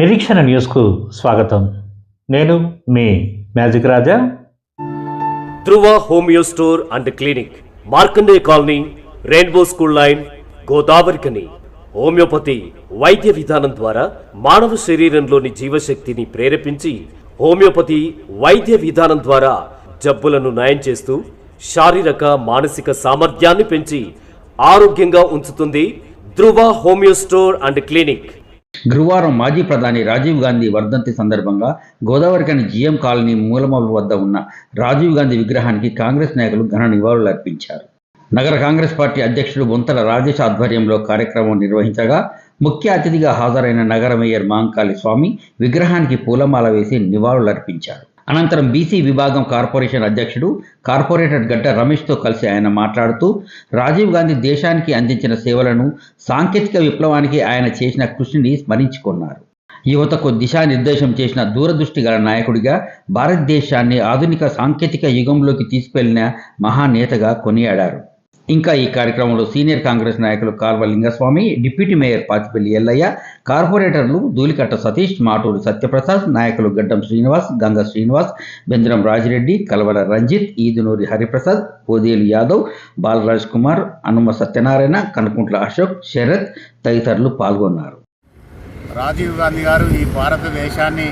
నిరీక్షణ న్యూస్కు స్వాగతం. నేను మీ magic Raja. Dhruva homoeo store and clinic, Markandeya colony, rainbow school line, Godavarikhani. Homoeopathy వైద్య విధానం ద్వారా మానవ శరీరంలోని జీవశక్తిని ప్రేరేపించి హోమియోపతి వైద్య విధానం ద్వారా జబ్బులను నయం చేస్తూ శారీరక మానసిక సామర్థ్యాన్ని పెంచి ఆరోగ్యంగా ఉంచుతుంది. ధృవ హోమియో స్టోర్ అండ్ క్లినిక్. గురువారం మాజీ ప్రధాని రాజీవ్ గాంధీ వర్ధంతి సందర్భంగా గోదావరికని జిఎం కాలనీ మూలమూల వద్ద ఉన్న రాజీవ్ గాంధీ విగ్రహానికి కాంగ్రెస్ నాయకులు ఘన నివాళులు అర్పించారు. నగర కాంగ్రెస్ పార్టీ అధ్యక్షుడు బొంతల రాజేష్ ఆధ్వర్యంలో కార్యక్రమం నిర్వహించగా ముఖ్య అతిథిగా హాజరైన నగర మేయర్ మాంకాళి స్వామి విగ్రహానికి పూలమాల వేసి నివాళులు అర్పించారు. అనంతరం బీసీ విభాగం కార్పొరేషన్ అధ్యక్షుడు కార్పొరేటర్ గడ్డ రమేష్తో కలిసి ఆయన మాట్లాడుతూ రాజీవ్ గాంధీ దేశానికి అందించిన సేవలను, సాంకేతిక విప్లవానికి ఆయన చేసిన కృషిని స్మరించుకున్నారు. యువతకు దిశానిర్దేశం చేసిన దూరదృష్టి గల నాయకుడిగా, భారతదేశాన్ని ఆధునిక సాంకేతిక యుగంలోకి తీసుకెళ్లిన మహానేతగా కొనియాడారు. ఇంకా ఈ కార్యక్రమంలో సీనియర్ కాంగ్రెస్ నాయకులు కాల్వ లింగస్వామి, డిప్యూటీ మేయర్ పాతిపల్లి ఎల్లయ్య, కార్పొరేటర్లు ధూళికట్ట సతీష్, మాటూరు సత్యప్రసాద్, నాయకులు గడ్డం శ్రీనివాస్, గంగ శ్రీనివాస్, బెంద్రం రాజిరెడ్డి, కలవల రంజిత్, ఈదునూరి హరిప్రసాద్, పోదేలు యాదవ్, బాలరాజ్ కుమార్, అనుమ సత్యనారాయణ, కనుకుంట్ల అశోక్, శరత్ తదితరులు పాల్గొన్నారు. రాజీవ్ గాంధీ గారు ఈ భారతదేశాన్ని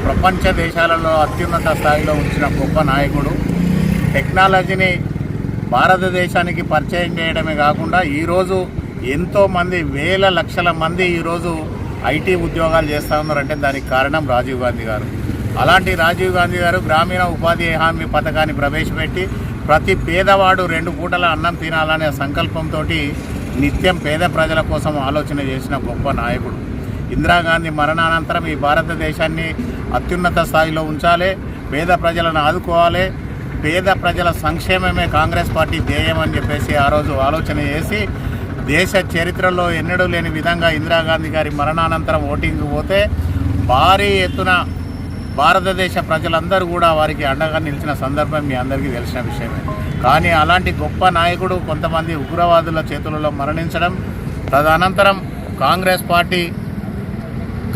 ప్రపంచ దేశాలలో అత్యున్నత స్థాయిలో ఉంచిన గొప్ప నాయకుడు. టెక్నాలజీని భారతదేశానికి పరిచయం చేయడమే కాకుండా ఈరోజు ఎంతోమంది వేల లక్షల మంది ఈరోజు ఐటీ ఉద్యోగాలు చేస్తూ ఉన్నారంటే దానికి కారణం రాజీవ్ గాంధీ గారు. అలాంటి రాజీవ్ గాంధీ గారు గ్రామీణ ఉపాధి హామీ పథకాన్ని ప్రవేశపెట్టి ప్రతి పేదవాడు 2 పూటల అన్నం తినాలనే సంకల్పంతో నిత్యం పేద ప్రజల కోసం ఆలోచన చేసిన గొప్ప నాయకుడు. ఇందిరాగాంధీ మరణానంతరం ఈ భారతదేశాన్ని అత్యున్నత స్థాయిలో ఉంచాలి, పేద ప్రజలను ఆదుకోవాలి, పేద ప్రజల సంక్షేమమే కాంగ్రెస్ పార్టీ ధ్యేయం అని చెప్పేసి ఆ రోజు ఆలోచన చేసి దేశ చరిత్రలో ఎన్నడూ లేని విధంగా ఇందిరాగాంధీ గారి మరణానంతరం ఓటింగ్కి పోతే భారీ ఎత్తున భారతదేశ ప్రజలందరూ కూడా వారికి అండగా నిలిచిన సందర్భం మీ అందరికీ తెలిసిన విషయమే. కానీ అలాంటి గొప్ప నాయకుడు కొంతమంది ఉగ్రవాదుల చేతులలో మరణించడం, తదనంతరం కాంగ్రెస్ పార్టీ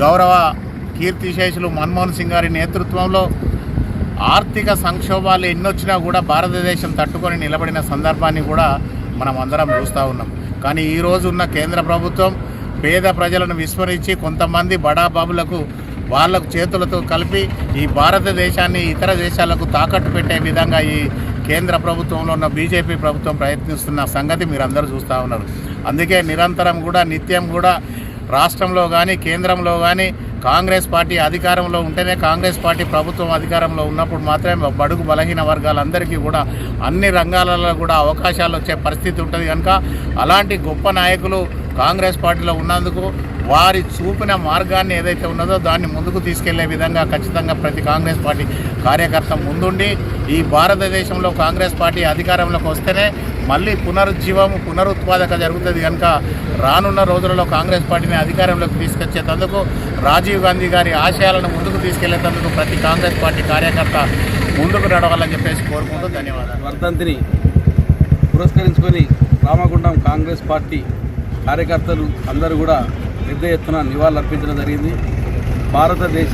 గౌరవ కీర్తిశేషులు మన్మోహన్ సింగ్ గారి నేతృత్వంలో ఆర్థిక సంక్షోభాలు ఎన్నొచ్చినా కూడా భారతదేశం తట్టుకొని నిలబడిన సందర్భాన్ని కూడా మనం అందరం చూస్తూ ఉన్నాం. కానీ ఈరోజు ఉన్న కేంద్ర ప్రభుత్వం పేద ప్రజలను విస్మరించి కొంతమంది బడాబాబులకు వాళ్ళకు చేతులతో కలిపి ఈ భారతదేశాన్ని ఇతర దేశాలకు తాకట్టు పెట్టే విధంగా ఈ కేంద్ర ప్రభుత్వంలో ఉన్న బీజేపీ ప్రభుత్వం ప్రయత్నిస్తున్న సంగతి మీరు అందరూ చూస్తూ ఉన్నారు. అందుకే నిరంతరం కూడా నిత్యం కూడా రాష్ట్రంలో కానీ కేంద్రంలో కానీ కాంగ్రెస్ పార్టీ అధికారంలో ఉంటేనే, కాంగ్రెస్ పార్టీ ప్రభుత్వం అధికారంలో ఉన్నప్పుడు మాత్రమే బడుగు బలహీన వర్గాలందరికీ కూడా అన్ని రంగాలలో కూడా అవకాశాలు వచ్చే పరిస్థితి ఉంటుంది. కనుక అలాంటి గొప్ప నాయకులు కాంగ్రెస్ పార్టీలో ఉన్నందుకు వారి చూపిన మార్గాన్ని ఏదైతే ఉన్నదో దాన్ని ముందుకు తీసుకెళ్లే విధంగా ఖచ్చితంగా ప్రతి కాంగ్రెస్ పార్టీ కార్యకర్త ముందుండి ఈ భారతదేశంలో కాంగ్రెస్ పార్టీ అధికారంలోకి వస్తేనే మళ్ళీ పునరుత్పాదక జరుగుతుంది. కనుక రానున్న రోజులలో కాంగ్రెస్ పార్టీని అధికారంలోకి తీసుకొచ్చేందుకు, రాజీవ్ గాంధీ గారి ఆశయాలను ముందుకు తీసుకెళ్లేందుకు ప్రతి కాంగ్రెస్ పార్టీ కార్యకర్త ముందుకు నడవాలని చెప్పేసి కోరుకుంటూ ధన్యవాదాలు. వర్ధంతిని పురస్కరించుకొని రామగుండం కాంగ్రెస్ పార్టీ కార్యకర్తలు అందరూ కూడా పెద్ద ఎత్తున నివాళులు అర్పించడం జరిగింది. భారతదేశ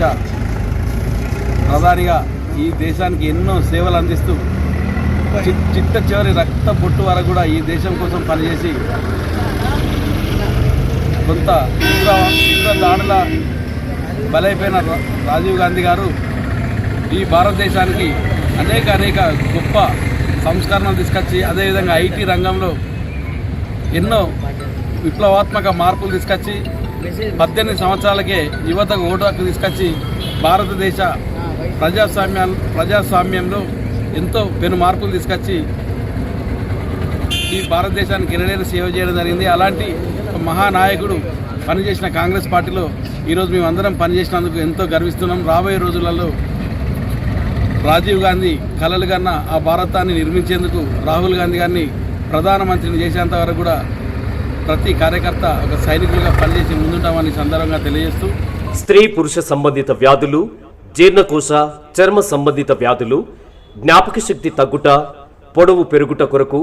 ప్రధానిగా ఈ దేశానికి ఎన్నో సేవలు అందిస్తూ చిట్ట చివరి రక్త పొట్టు వరకు కూడా ఈ దేశం కోసం పనిచేసి కొంత దాడుల బలైపోయిన రాజీవ్ గాంధీ గారు ఈ భారతదేశానికి అనేక గొప్ప సంస్కరణలు తీసుకొచ్చి, అదేవిధంగా ఐటీ రంగంలో ఎన్నో విప్లవాత్మక మార్పులు తీసుకొచ్చి 18 సంవత్సరాలకే యువతకు ఓటు హక్కు తీసుకొచ్చి భారతదేశ ప్రజాస్వామ్యంలో ఎంతో పెను మార్పులు తీసుకొచ్చి ఈ భారతదేశానికి ఎనలేని సేవ చేయడం జరిగింది. అలాంటి మహానాయకుడు పనిచేసిన కాంగ్రెస్ పార్టీలో ఈరోజు మేమందరం పనిచేసినందుకు ఎంతో గర్విస్తున్నాం. రాబోయే రోజులలో రాజీవ్ గాంధీ కలలు కన్నా ఆ భారతాన్ని నిర్మించేందుకు రాహుల్ గాంధీ గారిని ప్రధానమంత్రిని చేసేంత వరకు కూడా ప్రతి కార్యకర్త ఒక సైనికులుగా పనిచేసి ముందుంటామని సందర్భంగా తెలియజేస్తూ, స్త్రీ పురుష సంబంధిత వ్యాధులు, జీర్ణకోశ చర్మ సంబంధిత వ్యాధులు, జ్ఞాపక శక్తి తగ్గుట, పొడవు పెరుగుట కొరకు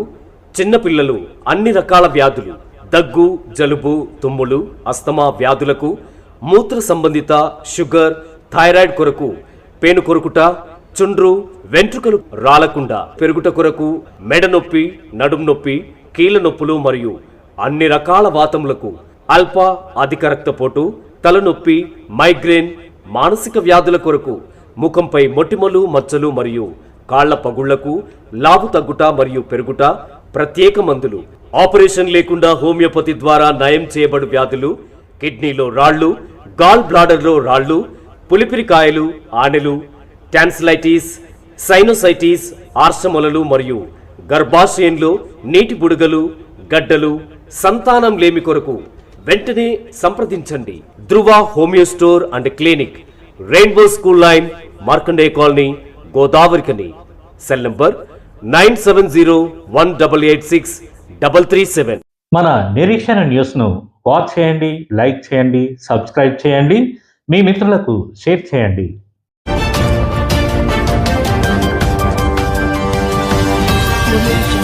చిన్నపిల్లలు అన్ని రకాల వ్యాధులు, దగ్గు, జలుబు, తుమ్ములు, అస్తమా వ్యాధులకు మూత్ర సంబంధిత షుగర్, థైరాయిడ్ కొరకు, పేను కొరుకుట, చుండ్రు, వెంట్రుకలు రాలకుండా పెరుగుట కొరకు, మెడ నొప్పి, నడుము నొప్పి, కీళ్ళ నొప్పులు మరియు అన్ని రకాల వాతములకు, అల్ప అధిక రక్తపోటు, తలనొప్పి, మైగ్రేన్, మానసిక వ్యాధుల కొరకు, ముఖంపై మొటిమలు, మచ్చలు మరియు కాళ్ల పగుళ్లకు, లావు తగ్గుట మరియు పెరుగుట, ప్రత్యేక మందులు, ఆపరేషన్ లేకుండా హోమియోపతి ద్వారా నయం చేయబడు వ్యాధులు, కిడ్నీలో రాళ్లు, గాల్ బ్లాడర్లో రాళ్లు, పులిపిరికాయలు, ఆనెలు, టాన్సిలైటిస్, సైనోసైటిస్, ఆర్షమొలలు మరియు గర్భాశయంలో నీటి బుడగలు, గడ్డలు, సంతానం లేమి కొరకు వెంటనే సంప్రదించండి. Dhruva homoeo store and clinic, rainbow school line, Markandeya colony, Godavarikhani. Cell number 9701886337. మన నిరీక్షణ న్యూస్ను వాచ్ చేయండి, లైక్ చేయండి, సబ్స్క్రైబ్ చేయండి, మీ మిత్రులకు షేర్ చేయండి. Audio Jungle.